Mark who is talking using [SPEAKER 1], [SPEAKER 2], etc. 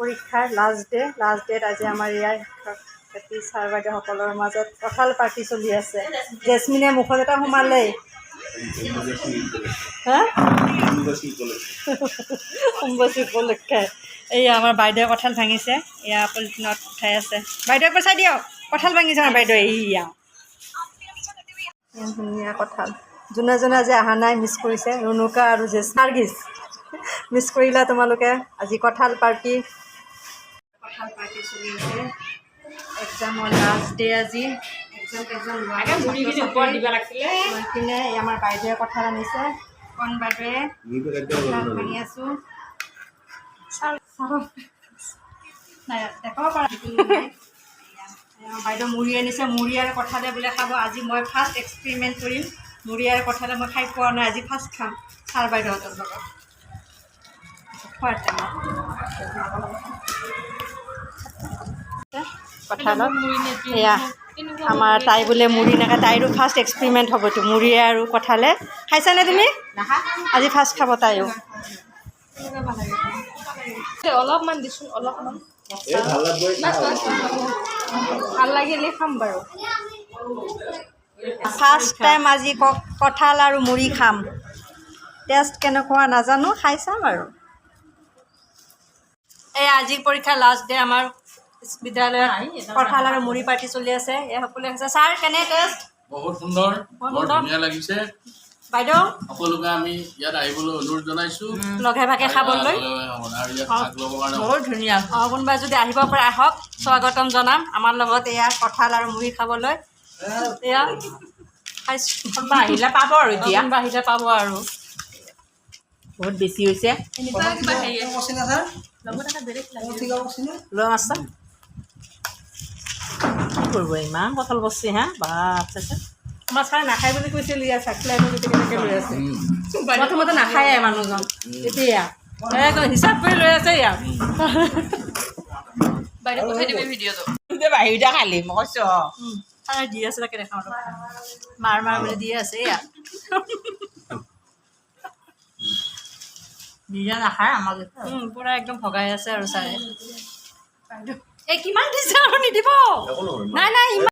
[SPEAKER 1] পৰীক্ষাৰ last date আজি আমাৰ ইয়াৰ শিক্ষাৰ্থী ছাৰ বাইদেউসকলৰ মাজত কঁঠাল পাৰ্টি চলি আছে। জেচমিনে মুখত এটা সোমালেই হা অম্বুবাচী উপলক্ষে এই আমাৰ বাইদেৱে কঁঠাল ভাঙিছে। এয়া পলিথিনত উঠাই আছে। বাইদেউক পইচা দিয়ক, কঁঠাল ভাঙিছে আমাৰ বাইদেৱে। এইয়া ধুনীয়া কঁঠাল। যোনে যোনে আজি অহা নাই মিছ কৰিছে, ৰুণুকা আৰু নাৰ্গিছ মিছ কৰিলা তোমালোকে। আজি কঁঠাল পাৰ্টি চলি আছে। এক্সামৰ লাষ্ট ডে আজি। এক্সাম পিনে আমাৰ বাইদেৱে কঁঠাল আনিছে। কণ বাইদেৱে কঁঠাল ভাঙি আছোঁ। দেখাব পাৰা বাইদেউ মুড়ি আনিছে। মুড়ি আৰু কঁঠালে বোলে খাব। আজি মই ফাৰ্ষ্ট এক্সপেৰিমেণ্ট কৰিম। মুড়ি আৰু কঁঠালে মই খাই পোৱা নাই, আজি ফাৰ্ষ্ট খাম ছাৰ বাইদেউহঁতৰ লগত খোৱাৰ টাইমত। কঁঠালত এয়া আমাৰ তাই বোলে মুড়ি নাখায়। তাইৰো ফাৰ্ষ্ট এক্সপেৰিমেণ্ট হ'বতো মুড়ি আৰু কঁঠালে। খাইছানে তুমি? আজি ফাৰ্ষ্ট খাব তাইও। অলপমান দিছোঁ, অলপমান ভাল লাগিলে খাম বাৰু। ফাৰ্ষ্ট টাইম আজি কঁঠাল আৰু মুড়ি খাম। টেষ্ট কেনেকুৱা নাজানো, খাই চাম আৰু। এই আজি পৰীক্ষা লাষ্ট ডে আমাৰ বিদ্যালয়ত কঁঠাল আৰু মুড়ি পাৰ্টি চলি আছে। এই সকলোৱে আছে। ছাৰ কেনে টেষ্ট?
[SPEAKER 2] বহুত সুন্দৰ, বৰ ধুনীয়া লাগিছে।
[SPEAKER 1] বাইদেউ
[SPEAKER 2] সকলোকে আমি ইয়াত আহিবলৈ অনুৰোধ জনাইছোঁ,
[SPEAKER 1] লগে ভাগে খাবলৈ।
[SPEAKER 2] বহুত ধুনীয়া।
[SPEAKER 1] কোনোবাই যদি আহিব পাৰে আহক, স্বাগতম জনাম আমাৰ লগত এয়া কঁঠাল আৰু মুড়ি খাবলৈ। এয়া কোনোবা আহিলে পাব আৰু এতিয়া আহিলে পাব আৰু বহুত বেছি হৈছে। কি কৰিব ইমান কঁঠাল বস্তু হা বাপ চাইছে। আমাৰ ছাৰে নাখায় বুলি কৈছিল। ইয়াৰ চাকলাই কেনেকৈ লৈ আছে। প্ৰথমতে নাখায়ে মানুহজন, এতিয়া হিচাপ কৰি লৈ আছে ইয়াত। বাইদেউ পঠাই দিবি ভিডিঅ'টো।
[SPEAKER 3] বাহিৰতে খালি মই কৈছোঁ
[SPEAKER 1] ছাৰে দি আছে তাকে দেখাওঁ। মাৰ বুলি দি আছে ইয়াত।
[SPEAKER 3] নিজে নাখায় আমাক
[SPEAKER 1] পূৰা একদম ভগাই আছে আৰু ছাৰে। এই কিমান দিছে আৰু নিদিব? নাই নাই।